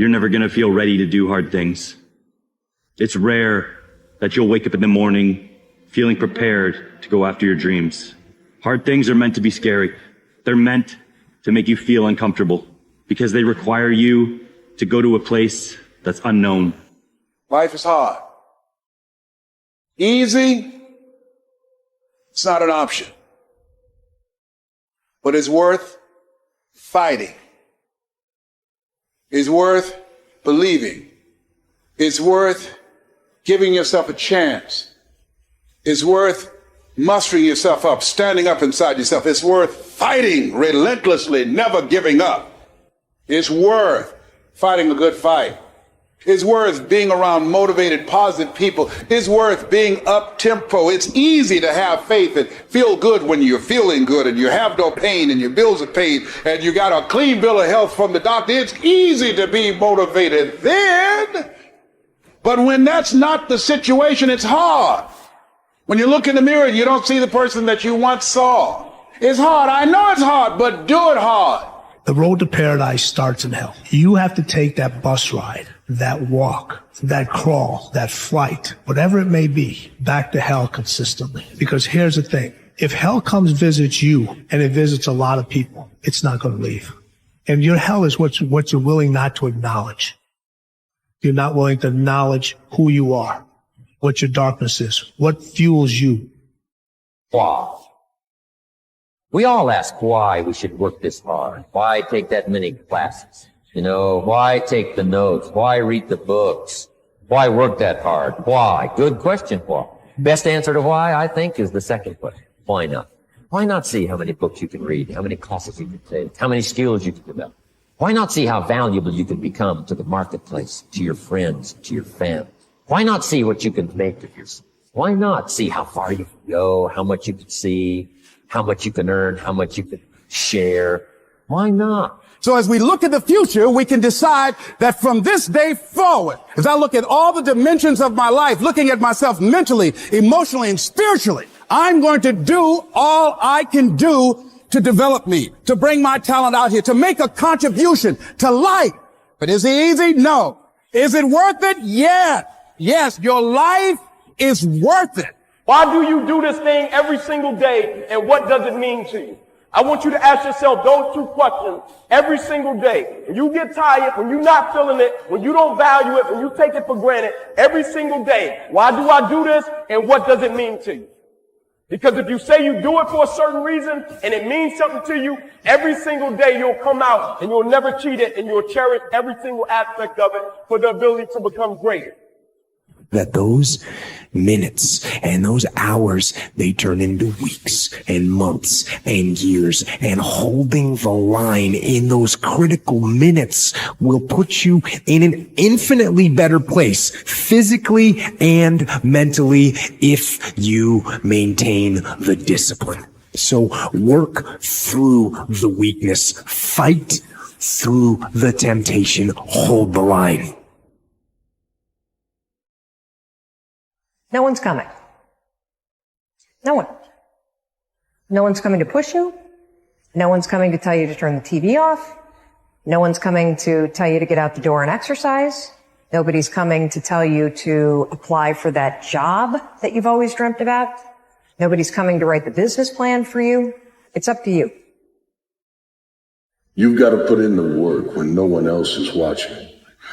you're never going to feel ready to do hard things. It's rare that you'll wake up in the morning feeling prepared to go after your dreams. Hard things are meant to be scary. They're meant to make you feel uncomfortable because they require you to go to a place that's unknown. Life is hard. Easy, it's not an option. But it's worth fighting. It's worth believing. It's worth giving yourself a chance. It's worth mustering yourself up, standing up inside yourself. It's worth fighting relentlessly, never giving up. It's worth fighting a good fight. It's worth being around motivated, positive people. It's worth being up-tempo. It's easy to have faith and feel good when you're feeling good and you have no pain and your bills are paid and you got a clean bill of health from the doctor. It's easy to be motivated then. But when that's not the situation, it's hard. When you look in the mirror, you don't see the person that you once saw. It's hard. I know it's hard, but do it hard. The road to paradise starts in hell. You have to take that bus ride, that walk, that crawl, that flight, whatever it may be, back to hell consistently. Because here's the thing. If hell comes visits you, and it visits a lot of people, it's not going to leave. And your hell is what you're willing not to acknowledge. You're not willing to acknowledge who you are, what your darkness is, what fuels you. Why? We all ask why we should work this hard. Why take that many classes? You know, why take the notes? Why read the books? Why work that hard? Why? Good question, why? Best answer to why, I think, is the second question. Why not? Why not see how many books you can read, how many classes you can take, how many skills you can develop? Why not see how valuable you can become to the marketplace, to your friends, to your family? Why not see what you can make of yourself? Why not see how far you can go, how much you can see, how much you can earn, how much you can share? Why not? So as we look at the future, we can decide that from this day forward, as I look at all the dimensions of my life, looking at myself mentally, emotionally, and spiritually, I'm going to do all I can do to develop me, to bring my talent out here, to make a contribution to life. But is it easy? No. Is it worth it? Yeah. Yes, your life is worth it. Why do you do this thing every single day, and what does it mean to you? I want you to ask yourself those two questions every single day. When you get tired, when you're not feeling it, when you don't value it, when you take it for granted, every single day. Why do I do this, and what does it mean to you? Because if you say you do it for a certain reason, and it means something to you, every single day you'll come out, and you'll never cheat it, and you'll cherish every single aspect of it for the ability to become greater. That those minutes and those hours, they turn into weeks and months and years, and holding the line in those critical minutes will put you in an infinitely better place, physically and mentally, if you maintain the discipline. So work through the weakness, fight through the temptation, hold the line. No one's coming. No one. No one's coming to push you. No one's coming to tell you to turn the TV off. No one's coming to tell you to get out the door and exercise. Nobody's coming to tell you to apply for that job that you've always dreamt about. Nobody's coming to write the business plan for you. It's up to you. You've got to put in the work when no one else is watching.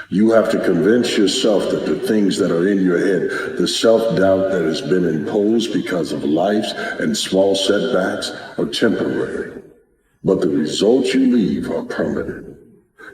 You have to convince yourself that the things that are in your head, the self-doubt that has been imposed because of life and small setbacks, are temporary. But the results you leave are permanent.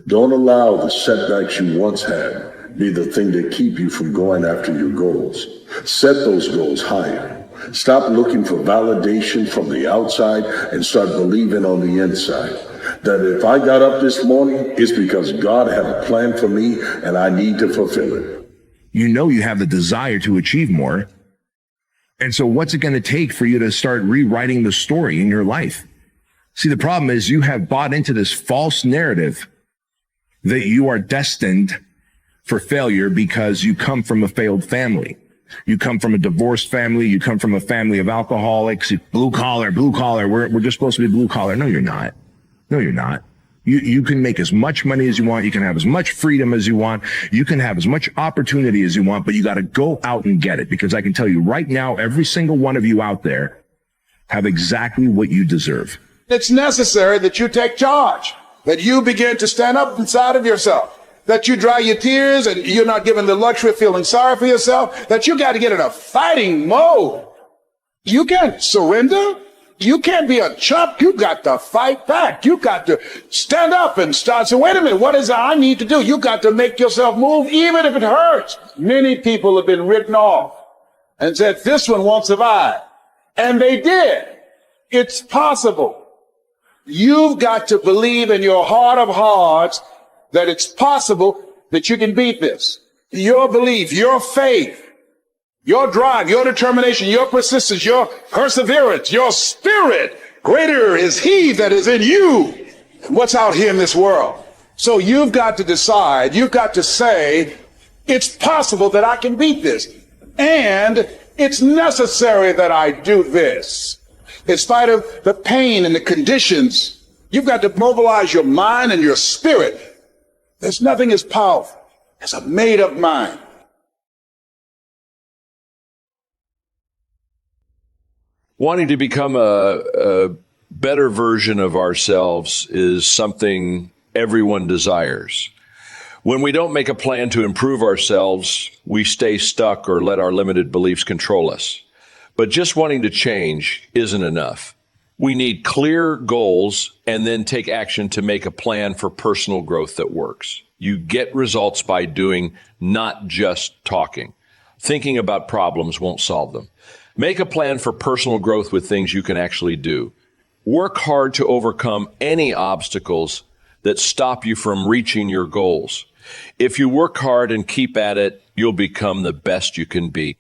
Don't allow the setbacks you once had be the thing that keep you from going after your goals. Set those goals higher. Stop looking for validation from the outside and start believing on the inside. That if I got up this morning, it's because God had a plan for me and I need to fulfill it. You know you have the desire to achieve more. And so what's it going to take for you to start rewriting the story in your life? See, the problem is you have bought into this false narrative that you are destined for failure because you come from a failed family. You come from a divorced family. You come from a family of alcoholics. Blue collar. We're just supposed to be blue collar. No, you're not. No, you're not. You can make as much money as you want. You can have as much freedom as you want. You can have as much opportunity as you want, but you got to go out and get it, because I can tell you right now, every single one of you out there have exactly what you deserve. It's necessary that you take charge, that you begin to stand up inside of yourself, that you dry your tears and you're not given the luxury of feeling sorry for yourself, that you got to get in a fighting mode. You can't surrender. You can't be a chump. You got to fight back. You got to stand up and start. So wait a minute. What is it I need to do? You got to make yourself move, even if it hurts. Many people have been written off and said, this one won't survive. And they did. It's possible. You've got to believe in your heart of hearts that it's possible that you can beat this. Your belief, your faith, your drive, your determination, your persistence, your perseverance, your spirit. Greater is he that is in you than what's out here in this world. So you've got to decide, you've got to say, it's possible that I can beat this. And it's necessary that I do this. In spite of the pain and the conditions, you've got to mobilize your mind and your spirit. There's nothing as powerful as a made-up mind. Wanting to become a better version of ourselves is something everyone desires. When we don't make a plan to improve ourselves, we stay stuck or let our limited beliefs control us. But just wanting to change isn't enough. We need clear goals and then take action to make a plan for personal growth that works. You get results by doing, not just talking. Thinking about problems won't solve them. Make a plan for personal growth with things you can actually do. Work hard to overcome any obstacles that stop you from reaching your goals. If you work hard and keep at it, you'll become the best you can be.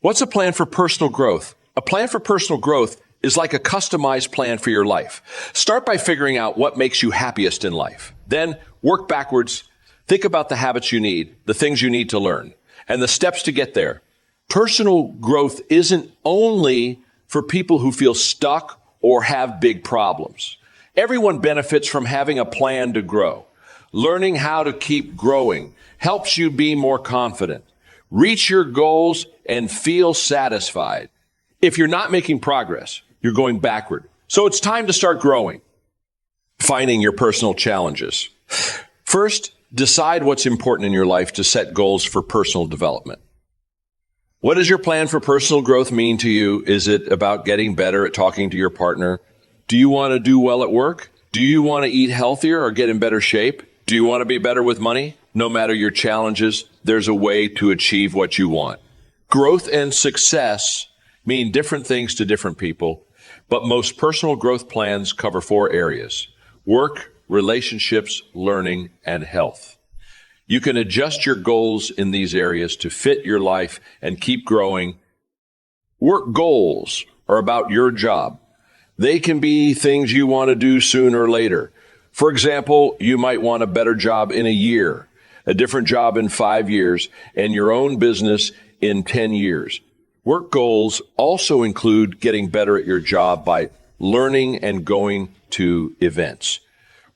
What's a plan for personal growth? A plan for personal growth is like a customized plan for your life. Start by figuring out what makes you happiest in life. Then work backwards. Think about the habits you need, the things you need to learn, and the steps to get there. Personal growth isn't only for people who feel stuck or have big problems. Everyone benefits from having a plan to grow. Learning how to keep growing helps you be more confident, reach your goals, and feel satisfied. If you're not making progress, you're going backward. So it's time to start growing. Finding your personal challenges. First, decide what's important in your life to set goals for personal development. What does your plan for personal growth mean to you? Is it about getting better at talking to your partner? Do you want to do well at work? Do you want to eat healthier or get in better shape? Do you want to be better with money? No matter your challenges, there's a way to achieve what you want. Growth and success mean different things to different people, but most personal growth plans cover 4 areas: work, relationships, learning, and health. You can adjust your goals in these areas to fit your life and keep growing. Work goals are about your job. They can be things you want to do sooner or later. For example, you might want a better job in a year, a different job in 5 years, and your own business in 10 years. Work goals also include getting better at your job by learning and going to events.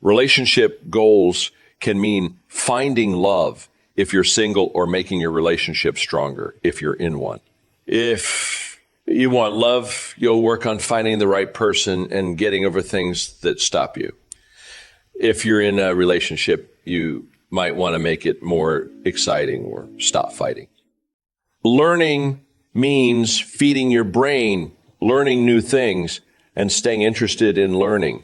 Relationship goals can mean finding love if you're single, or making your relationship stronger if you're in one. If you want love, you'll work on finding the right person and getting over things that stop you. If you're in a relationship, you might want to make it more exciting or stop fighting. Learning means feeding your brain, learning new things, and staying interested in learning.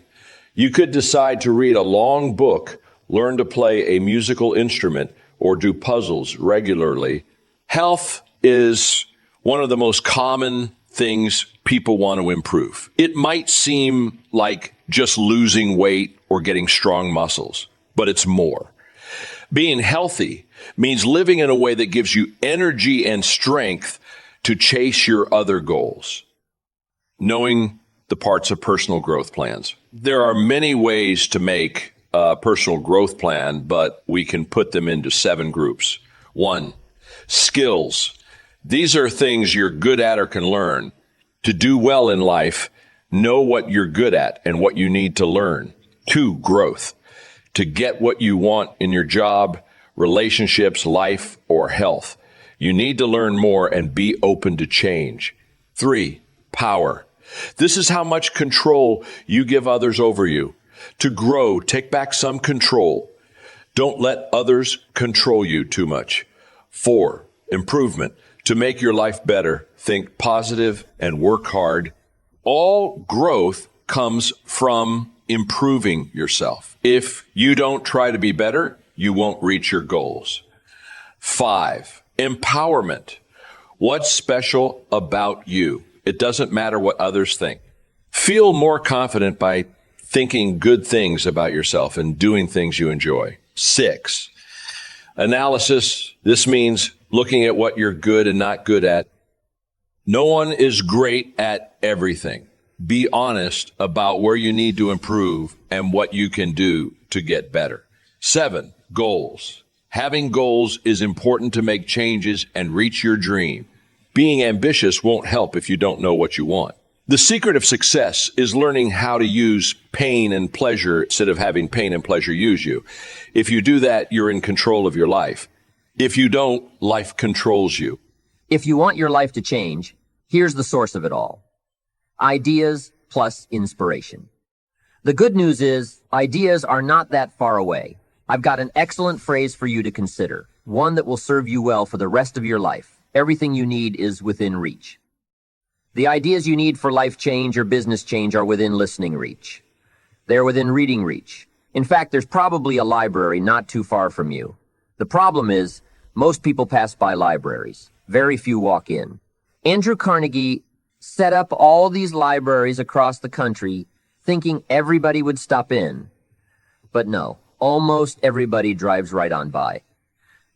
You could decide to read a long book, learn to play a musical instrument, or do puzzles regularly. Health is one of the most common things people want to improve. It might seem like just losing weight or getting strong muscles, but it's more. Being healthy means living in a way that gives you energy and strength to chase your other goals. Knowing the parts of personal growth plans. There are many ways to make a personal growth plan, but we can put them into 7 groups. 1, skills. These are things you're good at or can learn. To do well in life, know what you're good at and what you need to learn. 2, growth. To get what you want in your job, relationships, life, or health, you need to learn more and be open to change. 3, power. This is how much control you give others over you. To grow, take back some control. Don't let others control you too much. 4, improvement. To make your life better, think positive and work hard. All growth comes from improving yourself. If you don't try to be better, you won't reach your goals. 5, empowerment. What's special about you? It doesn't matter what others think. Feel more confident by thinking good things about yourself and doing things you enjoy. 6, analysis. This means looking at what you're good and not good at. No one is great at everything. Be honest about where you need to improve and what you can do to get better. 7, goals. Having goals is important to make changes and reach your dream. Being ambitious won't help if you don't know what you want. The secret of success is learning how to use pain and pleasure instead of having pain and pleasure use you. If you do that, you're in control of your life. If you don't, life controls you. If you want your life to change, here's the source of it all. Ideas plus inspiration. The good news is, ideas are not that far away. I've got an excellent phrase for you to consider, one that will serve you well for the rest of your life. Everything you need is within reach. The ideas you need for life change or business change are within listening reach. They're within reading reach. In fact, there's probably a library not too far from you. The problem is, most people pass by libraries. Very few walk in. Andrew Carnegie set up all these libraries across the country thinking everybody would stop in. But no, almost everybody drives right on by.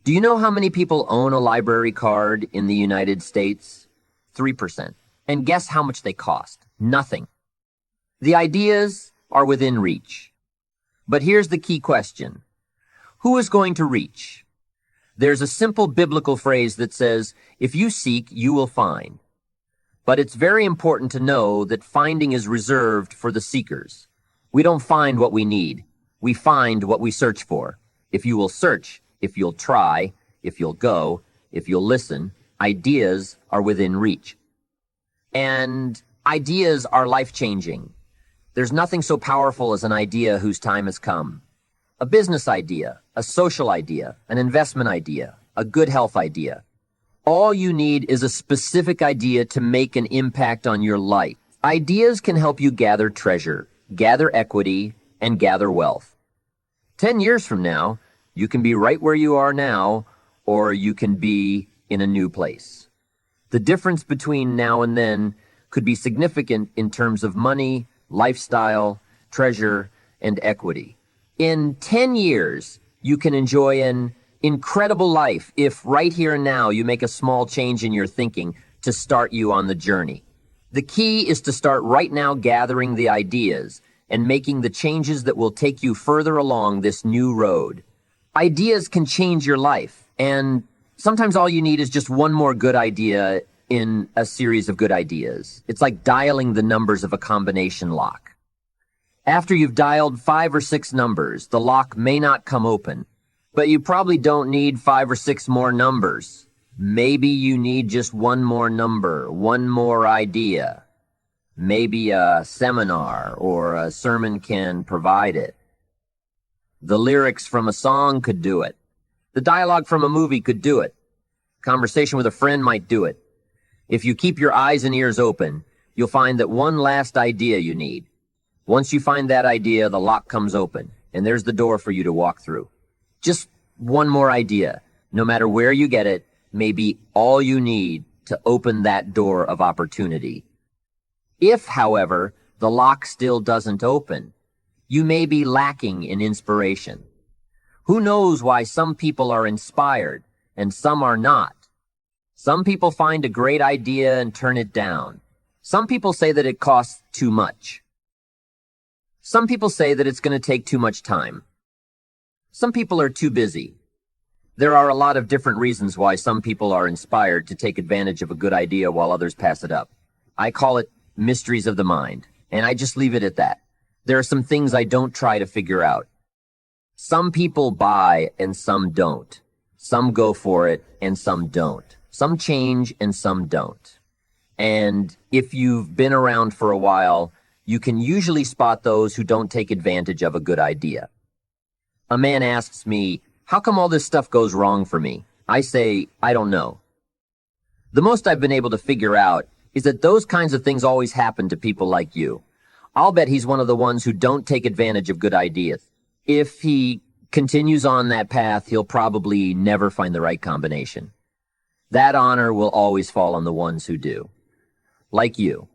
Do you know how many people own a library card in the United States? 3%. And guess how much they cost? Nothing. The ideas are within reach. But here's the key question. Who is going to reach? There's a simple biblical phrase that says, if you seek, you will find. But it's very important to know that finding is reserved for the seekers. We don't find what we need. We find what we search for. If you will search, if you'll try, if you'll go, if you'll listen, ideas are within reach. And ideas are life-changing. There's nothing so powerful as an idea whose time has come. A business idea, a social idea, an investment idea, a good health idea. All you need is a specific idea to make an impact on your life. Ideas can help you gather treasure, gather equity, and gather wealth. 10 years from now, you can be right where you are now, or you can be in a new place. The difference between now and then could be significant in terms of money, lifestyle, treasure, and equity. In 10 years, you can enjoy an incredible life if right here and now you make a small change in your thinking to start you on the journey. The key is to start right now gathering the ideas and making the changes that will take you further along this new road. Ideas can change your life, and sometimes all you need is just one more good idea in a series of good ideas. It's like dialing the numbers of a combination lock. After you've dialed 5 or 6 numbers, the lock may not come open, but you probably don't need 5 or 6 more numbers. Maybe you need just one more number, one more idea. Maybe a seminar or a sermon can provide it. The lyrics from a song could do it. The dialogue from a movie could do it. Conversation with a friend might do it. If you keep your eyes and ears open, you'll find that one last idea you need. Once you find that idea, the lock comes open, and there's the door for you to walk through. Just one more idea, no matter where you get it, may be all you need to open that door of opportunity. If, however, the lock still doesn't open, you may be lacking in inspiration. Who knows why some people are inspired and some are not? Some people find a great idea and turn it down. Some people say that it costs too much. Some people say that it's going to take too much time. Some people are too busy. There are a lot of different reasons why some people are inspired to take advantage of a good idea while others pass it up. I call it mysteries of the mind, and I just leave it at that. There are some things I don't try to figure out. Some people buy and some don't. Some go for it and some don't. Some change and some don't. And if you've been around for a while, you can usually spot those who don't take advantage of a good idea. A man asks me, how come all this stuff goes wrong for me? I say, I don't know. The most I've been able to figure out is that those kinds of things always happen to people like you. I'll bet he's one of the ones who don't take advantage of good ideas. If he continues on that path, he'll probably never find the right combination. That honor will always fall on the ones who do. Like you.